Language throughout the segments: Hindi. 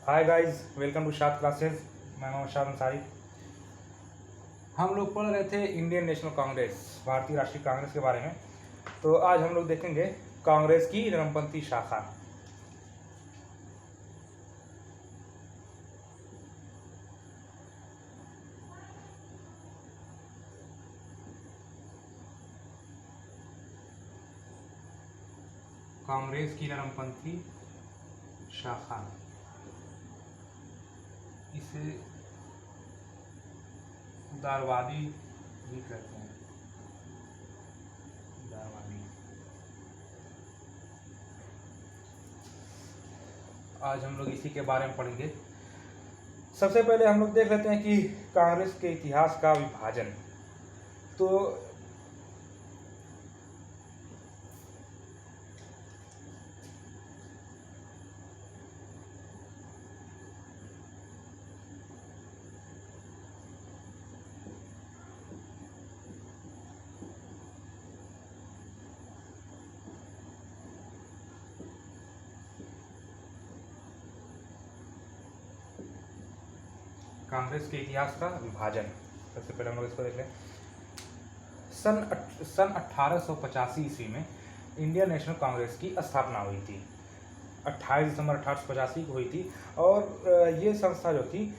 हाय गाइस, वेलकम टू शाद क्लासेस। मैं मोहम्मद शाद अंसारी। हम लोग पढ़ रहे थे इंडियन नेशनल कांग्रेस, भारतीय राष्ट्रीय कांग्रेस के बारे में। तो आज हम लोग देखेंगे कांग्रेस की नरमपंथी शाखा। कांग्रेस की नरमपंथी शाखा, इसे उदारवादी भी कहते हैं। उदारवादी। आज हम लोग इसी के बारे में पढ़ेंगे। सबसे पहले हम लोग देख लेते हैं कि कांग्रेस के इतिहास का विभाजन। तो कांग्रेस के इतिहास का विभाजन, सबसे पहले हम लोग इसको देख लें। सन 1885 ईस्वी में इंडियन नेशनल कांग्रेस की स्थापना हुई थी। 28 दिसंबर 1885 को हुई थी। और ये संस्था जो थी,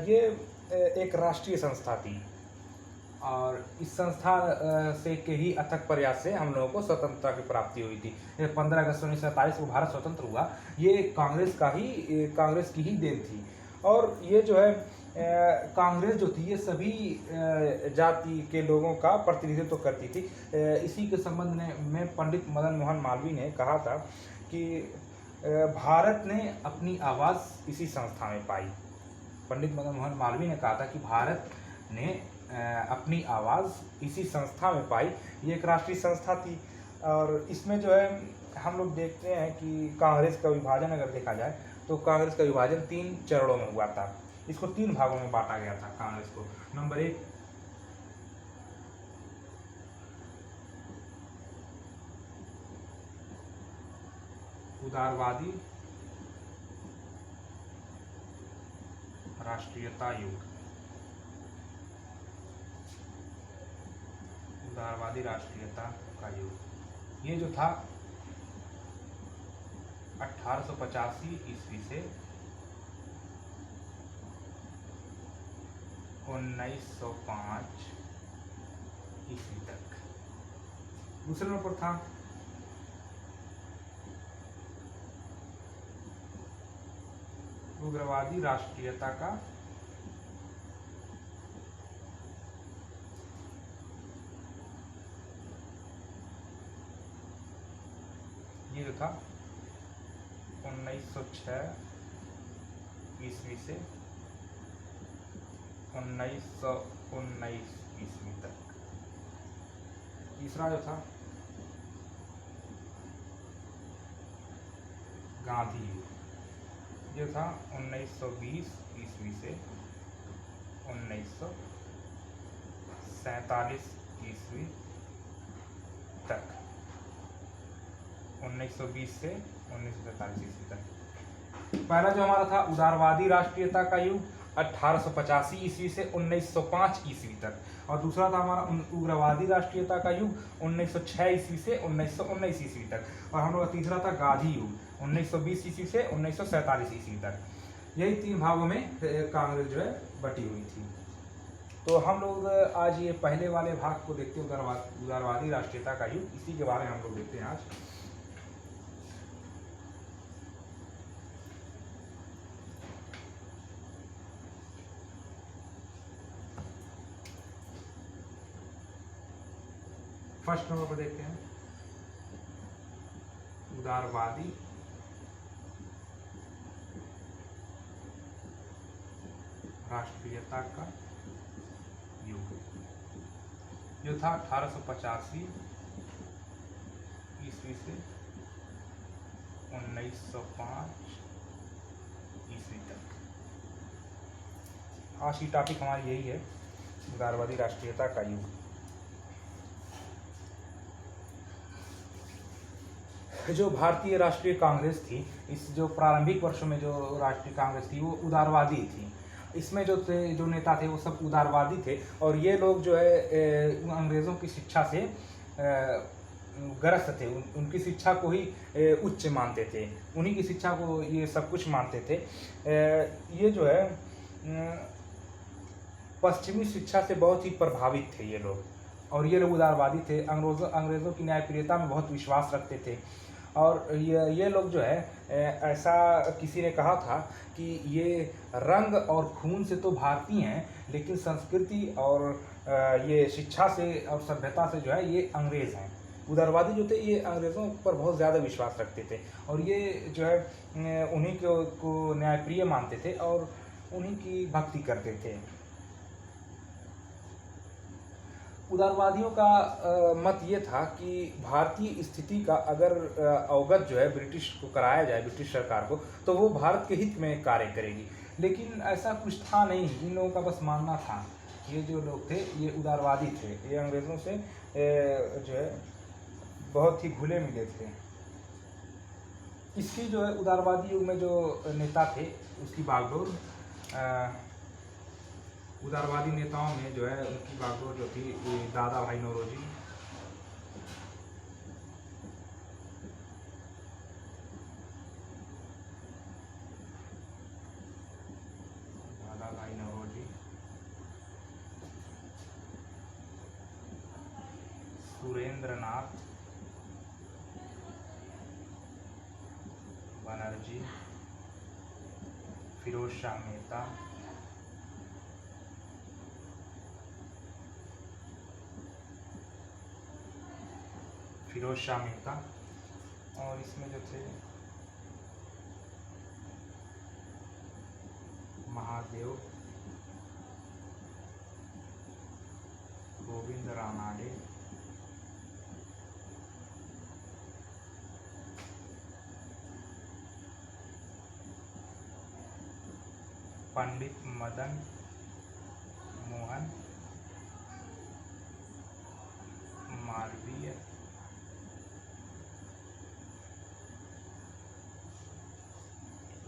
ये एक राष्ट्रीय संस्था थी। और इस संस्था से के ही अथक प्रयास से हम लोगों को स्वतंत्रता की प्राप्ति हुई थी। 15 अगस्त 1947 को भारत स्वतंत्र हुआ। ये कांग्रेस की ही देन थी। और ये जो है कांग्रेस जो थी, ये सभी जाति के लोगों का प्रतिनिधित्व करती थी। इसी के संबंध में पंडित मदन मोहन मालवीय ने कहा था कि भारत ने अपनी आवाज़ इसी संस्था में पाई। पंडित मदन मोहन मालवीय ने कहा था कि भारत ने अपनी आवाज़ इसी संस्था में पाई। ये एक राष्ट्रीय संस्था थी। और इसमें जो है हम लोग देखते हैं कि कांग्रेस का विभाजन अगर देखा जाए तो कांग्रेस का विभाजन 3 चरणों में हुआ था। इसको 3 भागों में बांटा गया था कांग्रेस को। नंबर 1, उदारवादी राष्ट्रीयता युग। उदारवादी राष्ट्रीयता का युग, ये जो था 1885 ईस्वी से 1905 ईस्वी तक। दूसरे नंबर था उग्रवादी राष्ट्रीयता का ये जो था 1906 ईस्वी से 1919 ईस्वी तक। तीसरा जो था गांधी युग, जो था 1920 ईस्वी से 1947 ईस्वी तक। 1920 से 1947 ईस्वी तक। पहला जो हमारा था उदारवादी राष्ट्रीयता का युग 1885 ईस्वी से 1905 ईस्वी तक। और दूसरा था हमारा उग्रवादी राष्ट्रीयता का युग 1906 ईस्वी से 1919 ईस्वी तक। और हम लोग का तीसरा था गांधी युग 1920 ईस्वी से 1947 ईस्वी तक। यही 3 भागों में कांग्रेस जो है बटी हुई थी। तो हम लोग आज ये पहले वाले भाग को देखते हैं, उदारवादी राष्ट्रीयता का युग। इसी के बारे में हम लोग देखते हैं आज। फर्स्ट नंबर पर देखते हैं उदारवादी राष्ट्रीयता का युग, जो था 1885 ईस्वी से 1905 ईस्वी तक। आज की टॉपिक हमारी यही है, उदारवादी राष्ट्रीयता का युग। जो भारतीय राष्ट्रीय कांग्रेस थी, इस जो प्रारंभिक वर्षों में जो राष्ट्रीय कांग्रेस थी वो उदारवादी थी। इसमें जो थे, जो नेता थे वो सब उदारवादी थे, और ये लोग जो है अंग्रेज़ों की शिक्षा से ग्रस्त थे। उनकी शिक्षा को ही उच्च मानते थे, उन्हीं की शिक्षा को ये सब कुछ मानते थे। ये जो है पश्चिमी शिक्षा से बहुत ही प्रभावित थे ये लोग, और ये लोग उदारवादी थे। अंग्रेज़ों की न्यायप्रियता में बहुत विश्वास रखते थे। और ये लोग जो है ऐसा किसी ने कहा था कि ये रंग और खून से तो भारतीय हैं, लेकिन संस्कृति और ये शिक्षा से और सभ्यता से जो है ये अंग्रेज़ हैं। उदारवादी जो थे ये अंग्रेज़ों पर बहुत ज़्यादा विश्वास रखते थे, और ये जो है उन्हीं को न्यायप्रिय मानते थे और उन्हीं की भक्ति करते थे। उदारवादियों का मत ये था कि भारतीय स्थिति का अगर अवगत जो है ब्रिटिश को कराया जाए, ब्रिटिश सरकार को, तो वो भारत के हित में कार्य करेगी। लेकिन ऐसा कुछ था नहीं, इन लोगों का बस मानना था। ये जो लोग थे ये उदारवादी थे, ये अंग्रेज़ों से जो है बहुत ही घुले मिले थे। इसकी जो है उदारवादी युग में जो नेता थे उसकी बागडोर उदारवादी नेताओं में जो है उनकी बागडोर जो थी दादा भाई नौरोजी, दादा भाई नौरोजी, सुरेंद्र नाथ बनर्जी, फिरोज शाह मेहता, और इसमें जो थे महादेव, गोविंद रानाडे, पंडित मदन मोहन मालवीय,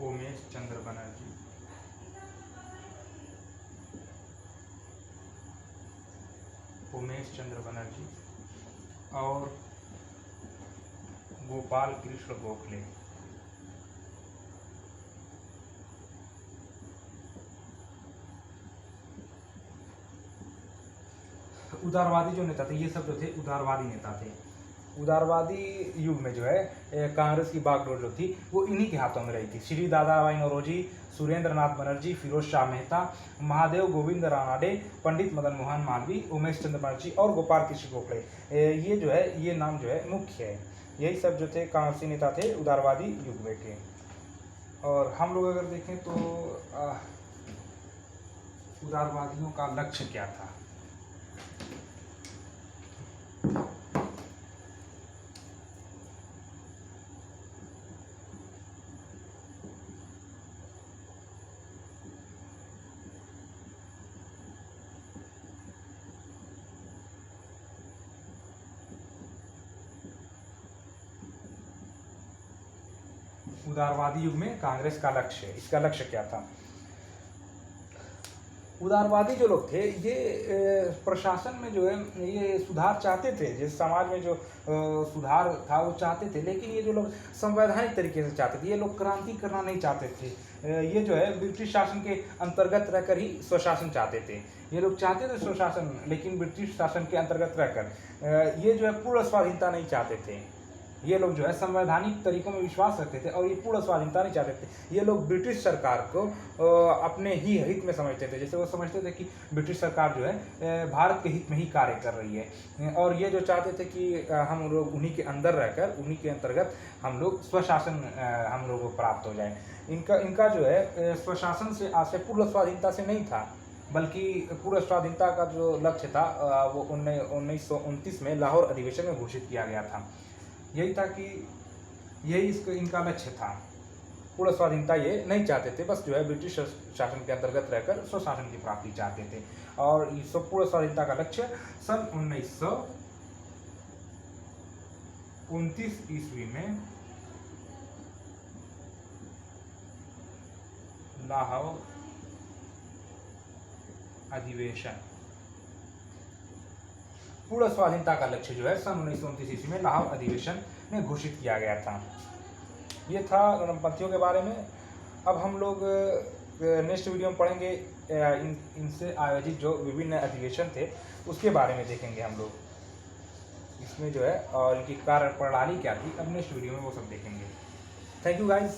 उमेश चंद्र बनर्जी, और गोपाल कृष्ण गोखले। उदारवादी जो नेता थे ये सब जो थे उदारवादी नेता थे। उदारवादी युग में जो है कांग्रेस की बागडोर जो थी वो इन्हीं के हाथों में रही थी। श्री दादा भाई नौरोजी, सुरेंद्र नाथ बनर्जी, फिरोज शाह मेहता, महादेव गोविंद रानाडे, पंडित मदन मोहन मालवीय, उमेश चंद्र बनर्जी और गोपाल कृष्ण गोखले। ये जो है ये नाम जो है मुख्य है। यही सब जो थे कांग्रेसी नेता थे उदारवादी युग में के। और हम लोग अगर देखें तो उदारवादियों का लक्ष्य क्या था। उदारवादी युग में कांग्रेस का लक्ष्य, इसका लक्ष्य क्या था। उदारवादी जो लोग थे ये प्रशासन में जो है ये सुधार चाहते थे, जिस समाज में जो सुधार था वो चाहते थे, लेकिन ये जो लोग संवैधानिक तरीके से चाहते थे, ये लोग क्रांति करना नहीं चाहते थे। ये जो है ब्रिटिश शासन के अंतर्गत रहकर ही स्वशासन चाहते थे। ये लोग चाहते थे स्वशासन, लेकिन ब्रिटिश शासन के अंतर्गत रहकर। ये जो है पूर्ण स्वाधीनता नहीं चाहते थे। ये लोग जो है संवैधानिक तरीकों में विश्वास रखते थे और ये पूर्ण स्वाधीनता नहीं चाहते थे। ये लोग ब्रिटिश सरकार को अपने ही हित में समझते थे। जैसे वो समझते थे कि ब्रिटिश सरकार जो है भारत के हित में ही कार्य कर रही है, और ये जो चाहते थे कि हम लोग उन्हीं के अंदर रहकर, उन्हीं के अंतर्गत हम लोग स्वशासन हम लोगों को प्राप्त हो जाए। इनका जो है स्वशासन से आशय पूर्ण स्वाधीनता से नहीं था, बल्कि पूर्ण स्वाधीनता का जो लक्ष्य था वो 1929 में लाहौर अधिवेशन में घोषित किया गया था। यही था कि यही इनका लक्ष्य था। पूर्ण स्वाधीनता ये नहीं चाहते थे, बस जो है ब्रिटिश शासन के अंतर्गत रहकर स्वशासन की प्राप्ति चाहते थे। और पूर्ण स्वाधीनता का लक्ष्य सन 29 ईस्वी में लाहौर अधिवेशन, पूर्ण स्वाधीनता का लक्ष्य जो है सन 1929 ईस्वी में लाहौर अधिवेशन में घोषित किया गया था। ये था नरमपंथियों के बारे में। अब हम लोग नेक्स्ट वीडियो में पढ़ेंगे इनसे आयोजित जो विभिन्न अधिवेशन थे उसके बारे में देखेंगे हम लोग इसमें जो है, और इनकी कार्य प्रणाली क्या थी। अब नेक्स्ट वीडियो में वो सब देखेंगे। Thank you guys.